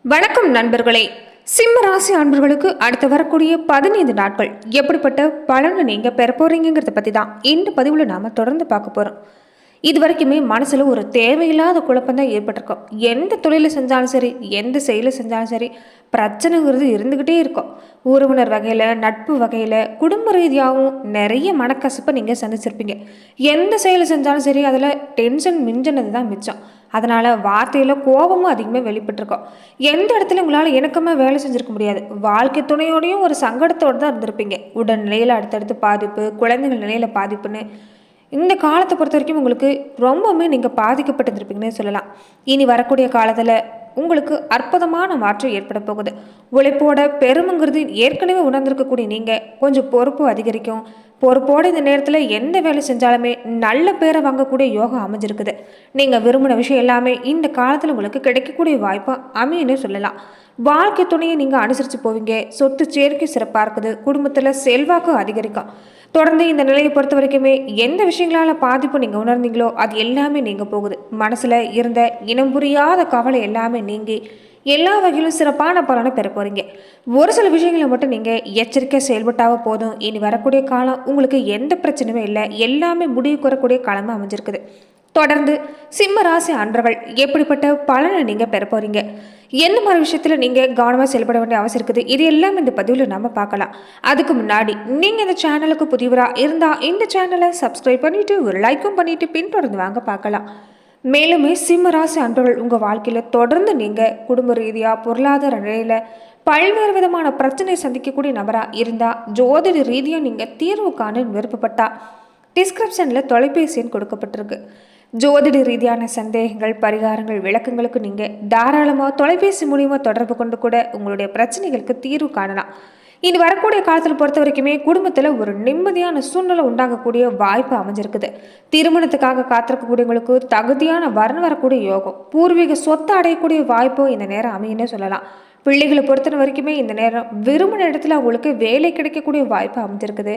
வணக்கம் நண்பர்களே. சிம்ம ராசி அன்பர்களுக்கு அடுத்து வரக்கூடிய 15 நாட்கள் எப்படிப்பட்ட பலனை நீங்க பெற போறீங்கிறத பத்தி தான் இந்த பதிவுல நாம தொடர்ந்து பார்க்க போறோம். இது வரைக்குமே மனசுல ஒரு தேவையில்லாத குழப்பம் தான் ஏற்பட்டிருக்கும். எந்த தொழிலை செஞ்சாலும் சரி, எந்த செயலை செஞ்சாலும் சரி, பிரச்சனைங்கிறது இருந்துகிட்டே இருக்கும். உறவினர் வகையில, நட்பு வகையில, குடும்ப ரீதியாகவும் நிறைய மனக்கசப்பை நீங்க சந்திச்சிருப்பீங்க. எந்த செயலை செஞ்சாலும் சரி, அதுல டென்ஷன் மிஞ்சினது தான் மிச்சம். அதனால வார்த்தையில கோபமும் அதிகமாக வெளிப்பட்டிருக்கும். எந்த இடத்துல உங்களால் இணக்கமாக வேலை செஞ்சிருக்க முடியாது. வாழ்க்கை துணையோடையும் ஒரு சங்கடத்தோடு தான் இருந்திருப்பீங்க. உடல் நிலையில் அடுத்தடுத்து பாதிப்பு, குழந்தைகள் நிலையில் பாதிப்புன்னு இந்த காலத்தை பொறுத்த வரைக்கும் உங்களுக்கு ரொம்பவுமே நீங்கள் பாதிக்கப்பட்டிருந்திருப்பீங்கன்னு சொல்லலாம். இனி வரக்கூடிய காலத்தில் உங்களுக்கு அற்புதமான மாற்றம் ஏற்பட போகுது. உழைப்போட பெருமைங்கிறது ஏற்கனவே உணர்ந்திருக்கக்கூடிய நீங்கள் கொஞ்சம் பொறுப்பு அதிகரிக்கும். பொறுப்போடு இந்த நேரத்தில் எந்த வேலை செஞ்சாலுமே நல்ல பேரை வாங்கக்கூடிய யோகம் அமைஞ்சிருக்குது. நீங்கள் விரும்பின விஷயம் எல்லாமே இந்த காலத்தில் உங்களுக்கு கிடைக்கக்கூடிய வாய்ப்பாக அமையுன்னு சொல்லலாம். வாழ்க்கை துணையை நீங்கள் அனுசரித்து போவீங்க. சொத்து சேர்க்கை சிறப்பாக இருக்குது. குடும்பத்தில் செல்வாக்கு அதிகரிக்கும். தொடர்ந்து இந்த நிலையை பொறுத்த வரைக்குமே எந்த விஷயங்களால் பாதிப்பு நீங்கள் உணர்ந்தீங்களோ அது எல்லாமே நீங்கள் போகுது. மனசில் இருந்த இனம் புரியாத கவலை எல்லாமே நீங்கி எல்லா வகையிலும் சிறப்பான பலனை பெற போகிறீங்க. ஒரு சில விஷயங்களை மட்டும் நீங்கள் எச்சரிக்கை செயல்பட்டாவே போதும். இனி வரக்கூடிய காலம் உங்களுக்கு எந்த பிரச்சனையுமே இல்லை. எல்லாமே முடிவு கூறக்கூடிய காலமாக அமைஞ்சிருக்குது. தொடர்ந்து சிம்ம ராசி அன்பர்கள் எப்படிப்பட்ட பலனை நீங்கள் பெற போகிறீங்க, எந்த மாதிரி விஷயத்தில் நீங்கள் கவனமாக செயல்பட வேண்டிய அவசியம் இருக்குது, இது எல்லாம் இந்த பதிவில் நம்ம பார்க்கலாம். அதுக்கு முன்னாடி நீங்கள் இந்த சேனலுக்கு புதியவராக இருந்தால் இந்த சேனலை சப்ஸ்கிரைப் பண்ணிவிட்டு ஒரு லைக்கும் பண்ணிவிட்டு பின்தொடர்ந்து வாங்க பார்க்கலாம். மேலுமே சிம்ம ராசி அன்பர்கள் உங்கள் வாழ்க்கையில் தொடர்ந்து நீங்கள் குடும்ப ரீதியாக பொருளாதார நிலையில் பல்வேறு விதமான பிரச்சனை சந்திக்கக்கூடிய நபராக இருந்தால், ஜோதிட ரீதியாக நீங்கள் தீர்வு காண விருப்பப்பட்டால் டிஸ்கிரிப்ஷனில் தொலைபேசி எண் கொடுக்கப்பட்டிருக்கு. ஜோதிட ரீதியான சந்தேகங்கள், பரிகாரங்கள், விளக்கங்களுக்கு நீங்கள் தாராளமாக தொலைபேசி மூலியமாக தொடர்பு கொண்டு கூட உங்களுடைய பிரச்சனைகளுக்கு தீர்வு காணலாம். இனி வரக்கூடிய காலத்தில் பொறுத்த வரைக்குமே குடும்பத்தில் ஒரு நிம்மதியான சூழ்நிலை உண்டாகக்கூடிய வாய்ப்பு அமைஞ்சிருக்குது. திருமணத்துக்காக காத்திருக்கக்கூடியவங்களுக்கு தகுதியான வரன் வரக்கூடிய யோகம், பூர்வீக சொத்து அடையக்கூடிய வாய்ப்பு இந்த நேரம் அமையுன்னு சொல்லலாம். பிள்ளைகளை பொறுத்த வரைக்குமே இந்த நேரம் விரும்பின இடத்துல அவங்களுக்கு வேலை கிடைக்கக்கூடிய வாய்ப்பு அமைஞ்சிருக்குது.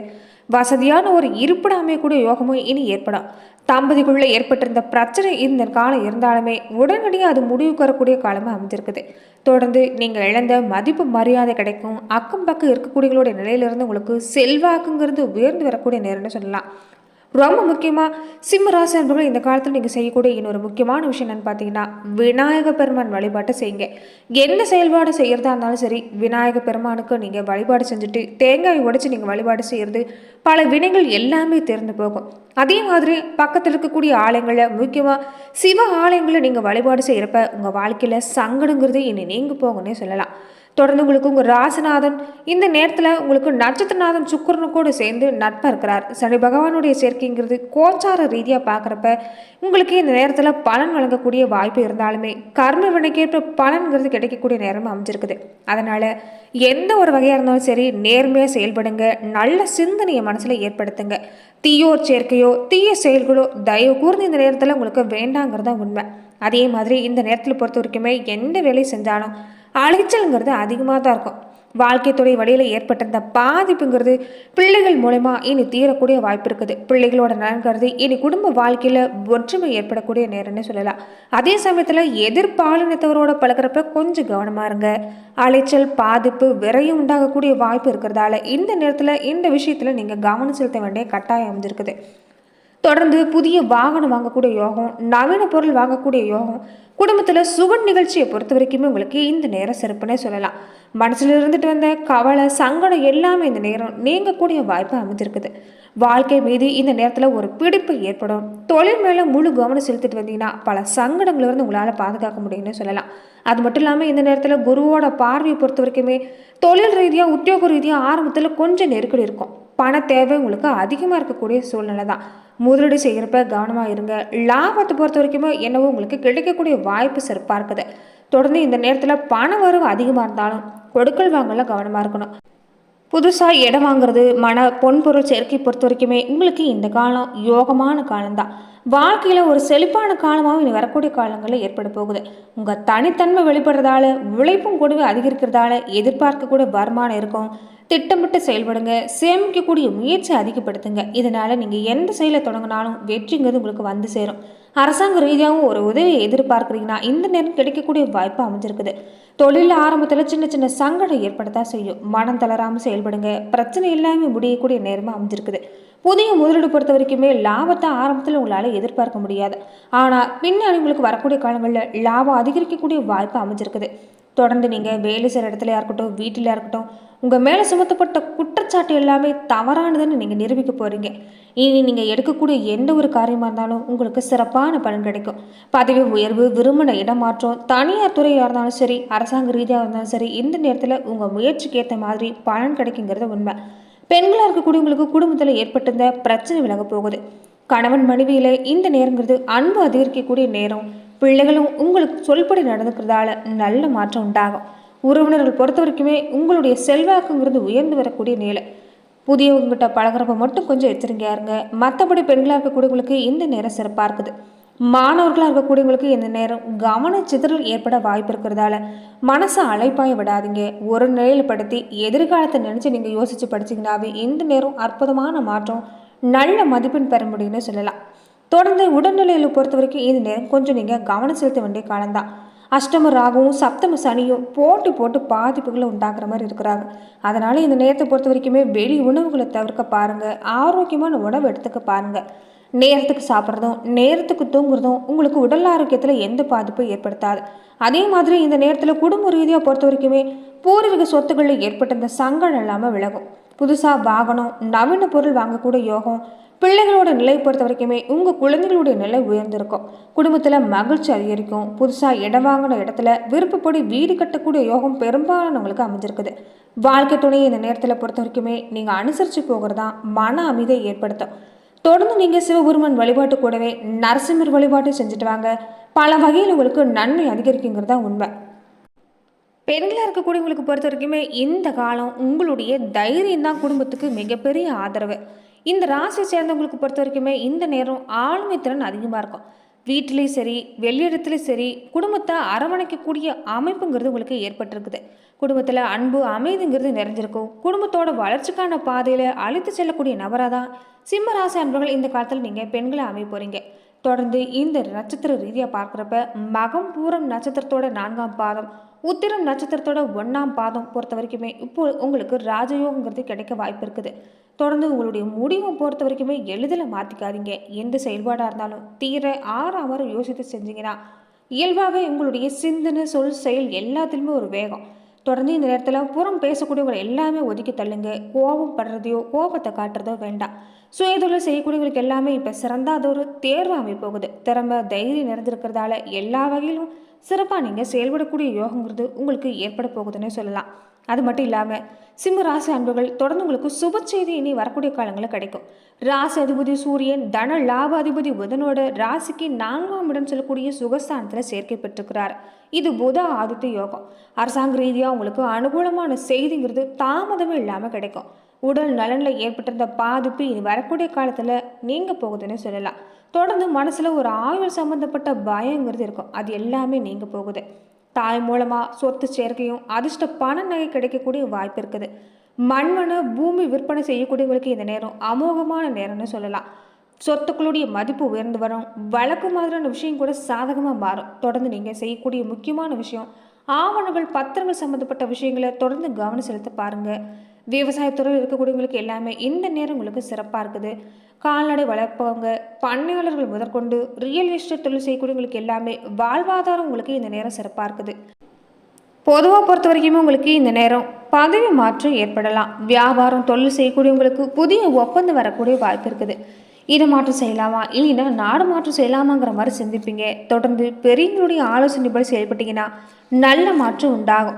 வசதியான ஒரு இருப்பிடம் அமையக்கூடிய யோகமும் இனி ஏற்படும். தம்பதிக்குள்ள ஏற்பட்டிருந்த பிரச்சனை இந்த காலம் இருந்தாலுமே உடனடியாக அது முடிவுக்கு வரக்கூடிய காலமாக அமைஞ்சிருக்குது. தொடர்ந்து நீங்கள் இழந்த மதிப்பு மரியாதை கிடைக்கும். அக்கம் பக்கம் இருக்கக்கூடியவங்களுடைய நிலையிலிருந்து உங்களுக்கு செல்வாக்குங்கிறது உயர்ந்து வரக்கூடிய நேரம்னு சொல்லலாம். ரொம்ப முக்கியமாக சிம்ம ராசி அன்பர்கள் இந்த காலத்தில் நீங்கள் செய்யக்கூடிய இன்னொரு முக்கியமான விஷயம் என்னென்னு பார்த்தீங்கன்னா, விநாயக பெருமான் வழிபாட்டை செய்யுங்க. என்ன செயல்பாடு செய்கிறதா இருந்தாலும் சரி, விநாயக பெருமானுக்கு நீங்கள் வழிபாடு செஞ்சுட்டு தேங்காய் உடைச்சி நீங்கள் வழிபாடு செய்கிறது பல வினைகள் எல்லாமே திறந்து போகும். அதே மாதிரி பக்கத்தில் இருக்கக்கூடிய ஆலயங்களில், முக்கியமாக சிவ ஆலயங்களில் நீங்கள் வழிபாடு செய்கிறப்ப உங்கள் வாழ்க்கையில் சங்கடங்கிறது இனி நீங்க போகணும்னே சொல்லலாம். தொடர்ந்து உங்களுக்கு உங்கள் ராசிநாதன் இந்த நேரத்தில் உங்களுக்கு நட்சத்திரநாதன் சுக்கிரனு கூட சேர்ந்து நட்பாக இருக்கிறார். சனி பகவானுடைய சேர்க்கைங்கிறது கோச்சார ரீதியாக பார்க்குறப்ப உங்களுக்கு இந்த நேரத்தில் பலன் வழங்கக்கூடிய வாய்ப்பு இருந்தாலுமே கர்ம வினைக்கேற்ப பலன்கிறது கிடைக்கக்கூடிய நேரம் அமைஞ்சிருக்குது. அதனால் எந்த ஒரு வகையாக இருந்தாலும் சரி, நேர்மையாக செயல்படுங்க. நல்ல சிந்தனையை மனசில் ஏற்படுத்துங்க. தீயோர் சேர்க்கையோ தீய செயல்களோ தயவு கூர்ந்து இந்த நேரத்தில் உங்களுக்கு வேண்டாங்கிறதா உண்மை. அதே மாதிரி இந்த நேரத்தில் பொறுத்த வரைக்குமே எந்த வேலை செஞ்சாலும் அலைச்சல்ங்கிறது அதிகமாக தான் இருக்கும். வாழ்க்கை துறை வழியில் ஏற்பட்டிருந்த பாதிப்புங்கிறது பிள்ளைகள் மூலமா இனி தீரக்கூடிய வாய்ப்பு இருக்குது. பிள்ளைகளோட நலன்கிறது இனி குடும்ப வாழ்க்கையில் ஒற்றுமை ஏற்படக்கூடிய நேரம்னு சொல்லலாம். அதே சமயத்தில் எதிர்பாலினத்தவரோட பழகிறப்ப கொஞ்சம் கவனமாக இருங்க. அலைச்சல், பாதிப்பு, விரையும் உண்டாகக்கூடிய வாய்ப்பு இருக்கிறதால இந்த நேரத்தில் இந்த விஷயத்தில் நீங்கள் கவனம் செலுத்த வேண்டிய கட்டாயம் அமைஞ்சிருக்குது. தொடர்ந்து புதிய வாகனம் வாங்கக்கூடிய யோகம், நவீன பொருள் வாங்கக்கூடிய யோகம், குடும்பத்தில் சுப நிகழ்ச்சியை பொறுத்த வரைக்குமே உங்களுக்கு இந்த நேரம் சிறப்புன்னே சொல்லலாம். மனசில் இருந்துட்டு வந்த கவலை, சங்கடம் எல்லாமே இந்த நேரம் நீங்கக்கூடிய வாய்ப்பு அமைஞ்சிருக்குது. வாழ்க்கை மீது இந்த நேரத்தில் ஒரு பிடிப்பு ஏற்படும். தொழில் மேலே முழு கவனம் செலுத்திட்டு வந்தீங்கன்னா பல சங்கடங்களிலிருந்து உங்களால் பாதுகாக்க முடியும்னு சொல்லலாம். அது மட்டும் இல்லாமல் இந்த நேரத்தில் குருவோட பார்வையை பொறுத்த வரைக்குமே தொழில் ரீதியாக, உத்தியோக ரீதியாக ஆரம்பத்தில் கொஞ்சம் நெருக்கடி இருக்கும். பண தேவை உங்களுக்கு அதிகமாக இருக்கக்கூடிய சூழ்நிலை தான். முதலீடு செய்கிறப்ப கவனமாக இருங்க. லாபத்தை பொறுத்த வரைக்குமே என்னவோ உங்களுக்கு கிடைக்கக்கூடிய வாய்ப்பு சிறப்பாக இருக்குது. தொடர்ந்து இந்த நேரத்தில் பண வரவு அதிகமாக இருந்தாலும் கொடுக்கல் வாங்கல கவனமாக இருக்கணும். புதுசாக இடம் வாங்குறது, பொன்பொருள் சேர்க்கை பொறுத்த வரைக்குமே உங்களுக்கு இந்த காலம் யோகமான காலம்தான். வாழ்க்கையில் ஒரு செழிப்பான காலமாகவும் இனி வரக்கூடிய காலங்களில் ஏற்பட போகுது. உங்கள் தனித்தன்மை வெளிப்படுறதால, உழைப்பும் கூடவே அதிகரிக்கிறதால எதிர்பார்க்கக்கூடிய வருமானம் இருக்கும். திட்டமிட்டு செயல்படுங்க. சேமிக்கக்கூடிய முயற்சி அதிகப்படுத்துங்க. இதனால் நீங்கள் எந்த செயலை தொடங்கினாலும் வெற்றிங்கிறது உங்களுக்கு வந்து சேரும். அரசாங்க ரீதியாகவும் ஒரு உதவியை எதிர்பார்க்குறீங்கன்னா இந்த நேரம் கிடைக்கக்கூடிய வாய்ப்பு அமைஞ்சிருக்குது. தொழில் ஆரம்பத்தில் சின்ன சின்ன சங்கடம் ஏற்படத்தான் செய்யும். மனம் தளராமல் செயல்படுங்க. பிரச்சனை இல்லாமல் முடியக்கூடிய நேரமாக அமைஞ்சிருக்குது. புதிய முதலீடு பொறுத்த வரைக்குமே லாபத்தை ஆரம்பத்தில் உங்களால் எதிர்பார்க்க முடியாது. ஆனால் பின்னாடி உங்களுக்கு வரக்கூடிய காலங்களில் லாபம் அதிகரிக்கக்கூடிய வாய்ப்பு அமைஞ்சிருக்குது. தொடர்ந்து நீங்கள் வேலை செய்கிற இடத்துலையா இருக்கட்டும், வீட்டிலையா இருக்கட்டும், உங்கள் மேலே சுமத்தப்பட்ட குற்றச்சாட்டு எல்லாமே தவறானதுன்னு நீங்கள் நிரூபிக்க போகிறீங்க. இனி நீங்கள் எடுக்கக்கூடிய எந்த ஒரு காரியமாக இருந்தாலும் உங்களுக்கு சிறப்பான பலன் கிடைக்கும். பதவி உயர்வு, விரும்பின இடமாற்றம், தனியார் துறையாக இருந்தாலும் சரி, அரசாங்க ரீதியாக இருந்தாலும் சரி, இந்த நேரத்தில் உங்கள் முயற்சிக்கு ஏற்ற மாதிரி பலன் கிடைக்குங்கிறது உண்மை. பெண்களாக இருக்கக்கூடியவங்களுக்கு குடும்பத்தில் ஏற்பட்டிருந்த பிரச்சனை விலக போகுது. கணவன் மனைவியில் இந்த நேரங்கிறது அன்பு அதிகரிக்கக்கூடிய நேரம். பிள்ளைகளும் உங்களுக்கு சொல்படி நடந்துக்கிறதால நல்ல மாற்றம் உண்டாகும். உறவினர்கள் பொறுத்த வரைக்குமே உங்களுடைய செல்வாக்குங்கிறது உயர்ந்து வரக்கூடிய நிலை. புதியவங்ககிட்ட பழகிறப்ப மட்டும் கொஞ்சம் எச்சரிக்கையா இருங்க. மற்றபடி பெண்களாக இருக்கக்கூடியவங்களுக்கு இந்த நேரம் சிறப்பாக இருக்குது. மாணவர்களாக இருக்கக்கூடியவங்களுக்கு இந்த நேரம் கவன சிதறல் ஏற்பட வாய்ப்பு இருக்கிறதால மனசை அலைப்பாய விடாதீங்க. ஒரு நிலையில்படுத்தி எதிர்காலத்தை நினச்சி நீங்கள் யோசித்து படிச்சிங்கனாவே இந்த நேரம் அற்புதமான மாற்றம், நல்ல மதிப்பெண் பெற முடியும்னு சொல்லலாம். தொடர்ந்து உடல்நிலையில் பொறுத்த வரைக்கும் இந்த நேரம் கொஞ்சம் நீங்கள் கவனம் செலுத்த வேண்டிய காலம்தான். அஷ்டம ராகவும் சப்தம சனியும் போட்டு பாதிப்புகளை உண்டாக்குற மாதிரி இருக்கிறாங்க. அதனால் இந்த நேரத்தை பொறுத்த வரைக்குமே வெளி உணவுகளை தவிர்க்க பாருங்கள். ஆரோக்கியமான உணவு எடுத்துக்க பாருங்கள். நேரத்துக்கு சாப்பிட்றதும் நேரத்துக்கு தூங்குறதும் உங்களுக்கு உடல் ஆரோக்கியத்தில் எந்த பாதிப்பும் ஏற்படுத்தாது. அதே மாதிரி இந்த நேரத்தில் குடும்ப ரீதியாக பொறுத்த வரைக்குமே பூர்வீக சொத்துக்களில் ஏற்பட்ட இந்த சங்கடம் இல்லாமல் விலகும். புதுசாக வாகனம், நவீன பொருள் வாங்கக்கூடிய யோகம். பிள்ளைகளோட நிலை பொறுத்த வரைக்குமே உங்கள் குழந்தைகளுடைய நிலை உயர்ந்திருக்கும். குடும்பத்தில் மகிழ்ச்சி அதிகரிக்கும். புதுசாக இடம் வாங்கின இடத்துல விருப்பப்படி வீடு கட்டக்கூடிய யோகம் பெரும்பாலானவங்களுக்கு அமைஞ்சிருக்குது. வாழ்க்கை துணையை இந்த நேரத்தில் பொறுத்த வரைக்குமே நீங்கள் அனுசரித்து போகிறதான் மன அமைதியை ஏற்படுத்தும். தொடர்ந்து நீங்கள் சிவபெருமான் வழிபாட்டு கூடவே நரசிம்மர் வழிபாட்டு செஞ்சுட்டு வாங்க. பல வகையில் உங்களுக்கு நன்மை அதிகரிக்குங்கிறதா உண்மை. பெண்களாக இருக்கக்கூடியவங்களுக்கு பொறுத்த வரைக்குமே இந்த காலம் உங்களுடைய தைரியம் தான் குடும்பத்துக்கு மிகப்பெரிய ஆதரவு. இந்த ராசியை சேர்ந்தவங்களுக்கு பொறுத்த வரைக்குமே இந்த நேரம் ஆளுமை திறன் அதிகமாக இருக்கும். வீட்டிலையும் சரி, வெளியிடத்துலையும் சரி, குடும்பத்தை அரவணைக்கக்கூடிய அமைப்புங்கிறது உங்களுக்கு ஏற்பட்டிருக்குது. குடும்பத்தில் அன்பு, அமைதிங்கிறது நிறைஞ்சிருக்கும். குடும்பத்தோட வளர்ச்சிக்கான பாதையில் அழைத்து செல்லக்கூடிய நபராக தான் சிம்ம ராசி அன்பர்கள் இந்த காலத்தில் நீங்கள் பெண்களை அமைய போகிறீங்க. தொடர்ந்து இந்த நட்சத்திர ரீதியாக பார்க்குறப்ப மகம் பூரம் நட்சத்திரத்தோட 4ஆம் பாதம், உத்திரம் நட்சத்திரத்தோட 1ஆம் பாதம் பொறுத்த வரைக்குமே இப்போ உங்களுக்கு ராஜயோகங்கிறது கிடைக்க வாய்ப்பு இருக்குது. தொடர்ந்து உங்களுடைய முடிவை பொறுத்த வரைக்குமே எளிதில் மாற்றிக்காதீங்க. எந்த செயல்பாடாக இருந்தாலும் தீர ஆறாம யோசித்து செஞ்சீங்கன்னா இயல்பாகவே உங்களுடைய சிந்தனை, சொல், செயல் எல்லாத்துலேயுமே ஒரு வேகம். தொடர்ந்து இந்த நேரத்தில் புறம் பேசக்கூடியவங்களை எல்லாமே ஒதுக்கி தள்ளுங்க. கோபம் படுறதையோ கோபத்தை காட்டுறதோ வேண்டாம். சுயதொழில் செய்யக்கூடியவங்களுக்கு எல்லாமே இப்போ சிறந்தாத ஒரு தேர்வு அமைப்போகுது. திறமை, தைரியம் நிறைஞ்சிருக்கிறதால எல்லா வகையிலும் சிறப்பாக நீங்கள் செயல்படக்கூடிய யோகங்கிறது உங்களுக்கு ஏற்பட போகுதுன்னு சொல்லலாம். அது மட்டும் இல்லாமல் சிம்ம ராசி அன்புகள் தொடர்ந்து உங்களுக்கு சுப செய்தி இனி வரக்கூடிய காலங்களில் கிடைக்கும். ராசி அதிபதி சூரியன் தன லாப அதிபதி புதனோட ராசிக்கு 4ஆம் இடம் சொல்லக்கூடிய சுகஸ்தானத்தில் சேர்க்கை பெற்றிருக்கிறார். இது புத ஆதித்ய யோகம். அரசாங்க ரீதியாக உங்களுக்கு அனுகூலமான செய்திங்கிறது தாமதமே இல்லாமல் கிடைக்கும். உடல் நலனில் ஏற்பட்டிருந்த பாதிப்பு இனி வரக்கூடிய காலத்தில் நீங்க போகுதுன்னு சொல்லலாம். தொடர்ந்து மனசில் ஒரு ஆயுள் சம்மந்தப்பட்ட பயங்கிறது இருக்கும். அது எல்லாமே நீங்க போகுது. தாய் மூலமாக சொத்து சேர்க்கையும் அதிர்ஷ்ட பண நகை கிடைக்கக்கூடிய வாய்ப்பு இருக்குது. மண்மனை பூமி விற்பனை செய்யக்கூடியவங்களுக்கு இந்த நேரம் அமோகமான நேரம்னு சொல்லலாம். சொத்துக்களுடைய மதிப்பு உயர்ந்து வரும். வழக்கு மாதிரியான விஷயம் கூட சாதகமாக மாறும். தொடர்ந்து நீங்கள் செய்யக்கூடிய முக்கியமான விஷயம் ஆவணங்கள், பத்திரங்கள் சம்மந்தப்பட்ட விஷயங்களை தொடர்ந்து கவனம் செலுத்த பாருங்கள். விவசாயத்துறையில் இருக்கக்கூடியவங்களுக்கு எல்லாமே இந்த நேரம் உங்களுக்கு சிறப்பாக இருக்குது. கால்நடை வளர்ப்பவங்க, பண்ணையாளர்கள் முதற்கொண்டு ரியல் எஸ்டேட் தொழில் செய்யக்கூடியவங்களுக்கு எல்லாமே வாழ்வாதாரம் உங்களுக்கு இந்த நேரம் சிறப்பாக இருக்குது. பொதுவாக பொறுத்த வரைக்குமே உங்களுக்கு இந்த நேரம் பதவி மாற்றம் ஏற்படலாம். வியாபாரம், தொழில் செய்யக்கூடியவங்களுக்கு புதிய ஒப்பந்தம் வரக்கூடிய வாய்ப்பு இருக்குது. இதை மாற்றம் செய்யலாமா இல்லைன்னா நாடு மாற்றம் செய்யலாமாங்கிற மாதிரி சிந்திப்பீங்க. தொடர்ந்து பெரியவங்களுடைய ஆலோசனைப்படி செயல்பட்டீங்கன்னா நல்ல மாற்றம் உண்டாகும்.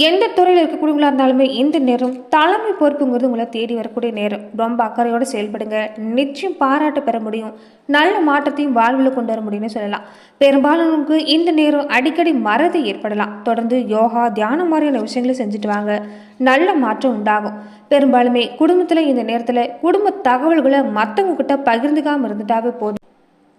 எந்த துறையில் இருக்கக்கூடியவங்களா இருந்தாலுமே இந்த நேரம் தலைமை பொறுப்புங்கிறது உங்களை தேடி வரக்கூடிய நேரம். ரொம்ப அக்கறையோடு செயல்படுங்க. நிச்சயம் பாராட்டு பெற முடியும். நல்ல மாற்றத்தையும் வாழ்வில் கொண்டு வர முடியும்னு சொல்லலாம். பெரும்பாலானவங்களுக்கு இந்த நேரம் அடிக்கடி மறதி ஏற்படலாம். தொடர்ந்து யோகா, தியானம் மாதிரியான விஷயங்களை செஞ்சுட்டு வாங்க. நல்ல மாற்றம் உண்டாகும். பெரும்பாலுமே குடும்பத்தில் இந்த நேரத்தில் குடும்ப தகவல்களை மற்றவங்க கிட்ட பகிர்ந்துக்காமல் இருந்துட்டாவே போதும்.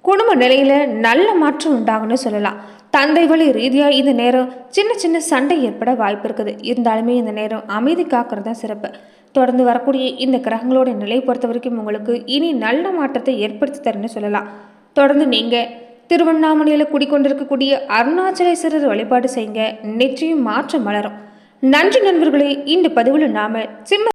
குடும்ப நிலையில நல்ல மாற்றம் உண்டாகும்னு சொல்லலாம். தந்தை வழி ரீதியா இந்த நேரம் சின்ன சின்ன சண்டை ஏற்பட வாய்ப்பு இருக்குது. இருந்தாலுமே இந்த நேரம் அமைதி காக்கிறது தான் சிறப்பு. தொடர்ந்து வரக்கூடிய இந்த கிரகங்களோட நிலை பொறுத்த வரைக்கும் உங்களுக்கு இனி நல்ல மாற்றத்தை ஏற்படுத்தி தருன்னு சொல்லலாம். தொடர்ந்து நீங்க திருவண்ணாமலையில குடிக்கொண்டிருக்கக்கூடிய அருணாச்சலேஸ்வரர் வழிபாடு செய்யுங்க. நிச்சயம் மாற்றம் மலரும். நன்றி நண்பர்களே. இந்த பதிவில் நாம சிம்ம